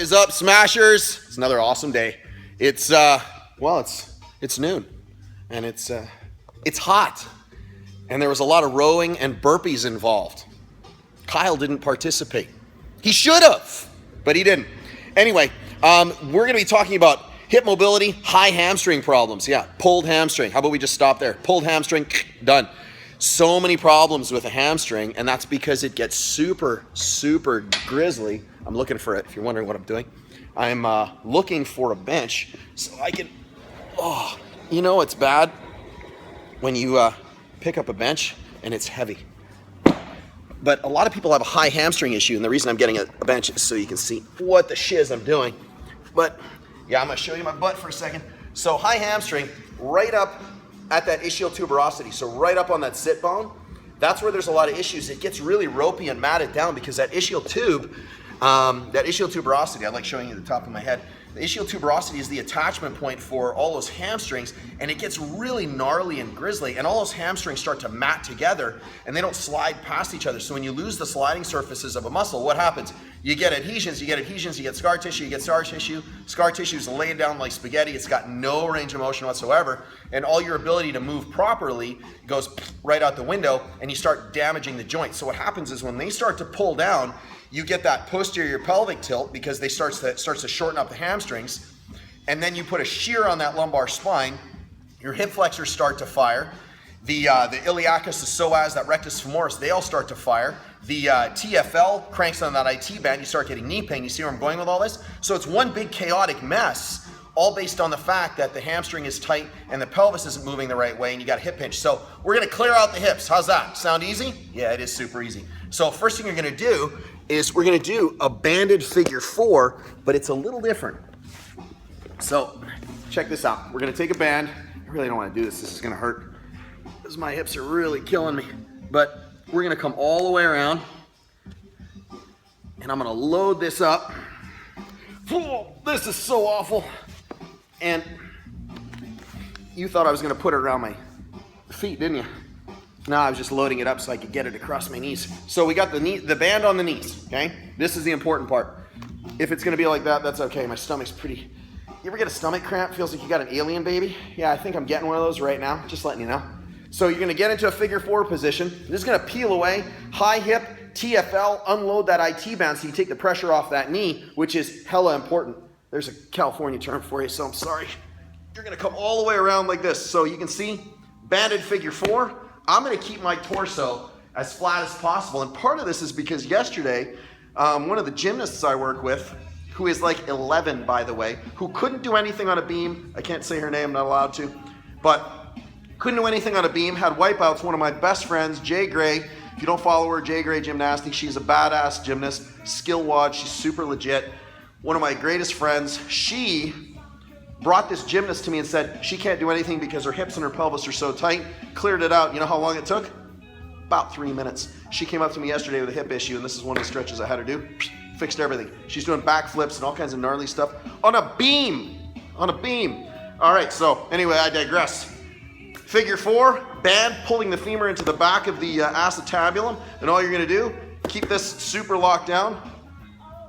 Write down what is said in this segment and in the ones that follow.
is up, Smashers? It's another awesome day. It's noon, and it's hot, and there was a lot of rowing and burpees involved. Kyle didn't participate. He should have, but he didn't. Anyway, we're going to be talking about hip mobility, high hamstring problems. Yeah, pulled hamstring. How about we just stop there? Pulled hamstring, done. So many problems with a hamstring, and that's because it gets super, super grizzly. I'm looking for it, if you're wondering what I'm doing. I'm looking for a bench so I can, it's bad when you pick up a bench and it's heavy. But a lot of people have a high hamstring issue, and the reason I'm getting a bench is so you can see what the shiz I'm doing. But yeah, I'm gonna show you my butt for a second. So high hamstring, right up at that ischial tuberosity, so right up on that sit bone, that's where there's a lot of issues. It gets really ropey and matted down because that ischial tuberosity, I like showing you the top of my head. The ischial tuberosity is the attachment point for all those hamstrings, and it gets really gnarly and grizzly, and all those hamstrings start to mat together, and they don't slide past each other. So when you lose the sliding surfaces of a muscle, what happens? You get adhesions, you get scar tissue, you get scar tissue. Scar tissue is laying down like spaghetti. It's got no range of motion whatsoever, and all your ability to move properly goes right out the window, and you start damaging the joint. So what happens is when they start to pull down, you get that posterior pelvic tilt because they starts to shorten up the hamstrings, and then you put a shear on that lumbar spine. Your hip flexors start to fire. The iliacus, the psoas, that rectus femoris, they all start to fire. The TFL cranks on that IT band. You start getting knee pain. You see where I'm going with all this? So it's one big chaotic mess, all based on the fact that the hamstring is tight and the pelvis isn't moving the right way, and you got a hip pinch. So we're gonna clear out the hips. How's that? Sound easy? Yeah, it is super easy. So first thing you're gonna do is we're gonna do a banded figure 4, but it's a little different. So check this out. We're gonna take a band. I really don't wanna do this. This is gonna hurt because my hips are really killing me. But we're gonna come all the way around, and I'm gonna load this up. Oh, this is so awful. And you thought I was gonna put it around my feet, didn't you? No, I was just loading it up so I could get it across my knees. So we got the band on the knees, okay? This is the important part. If it's gonna be like that, that's okay. My stomach's pretty... You ever get a stomach cramp? Feels like you got an alien baby? Yeah, I think I'm getting one of those right now, just letting you know. So you're gonna get into a figure 4 position. This is gonna peel away, high hip, TFL, unload that IT band so you take the pressure off that knee, which is hella important. There's a California term for you, so I'm sorry. You're gonna come all the way around like this. So you can see, banded figure 4. I'm gonna keep my torso as flat as possible. And part of this is because yesterday, one of the gymnasts I work with, who is like 11, by the way, who couldn't do anything on a beam, I can't say her name, I'm not allowed to, but couldn't do anything on a beam, had wipeouts. One of my best friends, Jay Gray, if you don't follow her, Jay Gray Gymnastics, she's a badass gymnast, skill wad, she's super legit. One of my greatest friends, she brought this gymnast to me and said she can't do anything because her hips and her pelvis are so tight. Cleared it out. You know how long it took? About 3 minutes. She came up to me yesterday with a hip issue, and this is one of the stretches I had her do. Fixed everything. She's doing backflips and all kinds of gnarly stuff on a beam. On a beam. All right, so anyway, I digress. Figure 4, band pulling the femur into the back of the acetabulum, and all you're gonna do, keep this super locked down,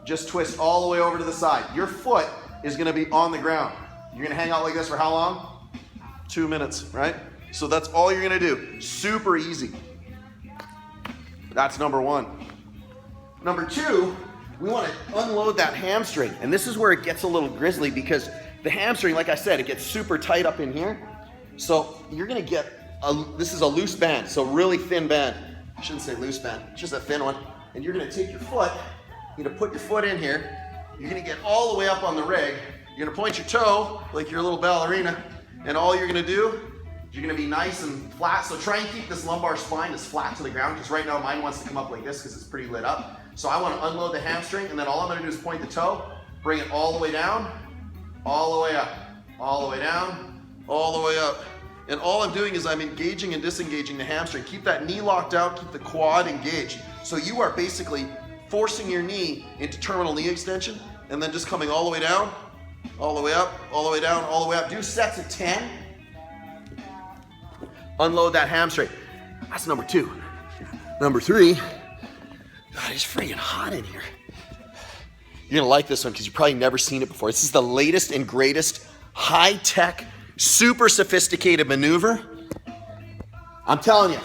just twist all the way over to the side. Your foot is gonna be on the ground. You're gonna hang out like this for how long? 2 minutes, right? So that's all you're gonna do. Super easy. That's number 1. Number 2, we wanna unload that hamstring. And this is where it gets a little grisly because the hamstring, like I said, it gets super tight up in here. So you're gonna get, this is a loose band, so really thin band. I shouldn't say loose band, it's just a thin one. And you're gonna take your foot, you're gonna put your foot in here, you're gonna get all the way up on the rig, you're gonna point your toe like you're a little ballerina, and all you're gonna do, you're gonna be nice and flat. So try and keep this lumbar spine as flat to the ground, because right now mine wants to come up like this because it's pretty lit up. So I wanna unload the hamstring, and then all I'm gonna do is point the toe, bring it all the way down, all the way up, all the way down, all the way up. And all I'm doing is I'm engaging and disengaging the hamstring. Keep that knee locked out, keep the quad engaged. So you are basically forcing your knee into terminal knee extension, and then just coming all the way down, all the way up, all the way down, all the way up. Do sets of 10. Unload that hamstring. That's number 2. Number 3, God, it's freaking hot in here. You're gonna like this one because you've probably never seen it before. This is the latest and greatest high-tech, super sophisticated maneuver. I'm telling you,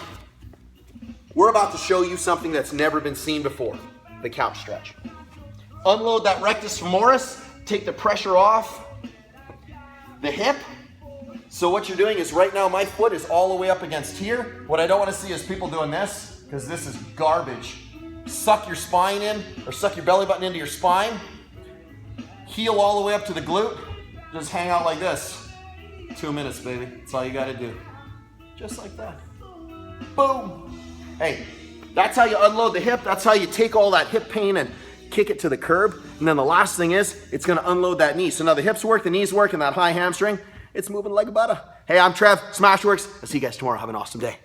we're about to show you something that's never been seen before, the couch stretch. Unload that rectus femoris, take the pressure off the hip. So what you're doing is right now my foot is all the way up against here. What I don't want to see is people doing this, because this is garbage. Suck your spine in, or suck your belly button into your spine. Heel all the way up to the glute. Just hang out like this. 2 minutes, baby. That's all you got to do. Just like that. Boom. Hey, that's how you unload the hip. That's how you take all that hip pain and kick it to the curb. And then the last thing is, it's going to unload that knee. So now the hips work, the knees work, and that high hamstring, it's moving like butter. Hey, I'm Trev, SmashweRx. I'll see you guys tomorrow. Have an awesome day.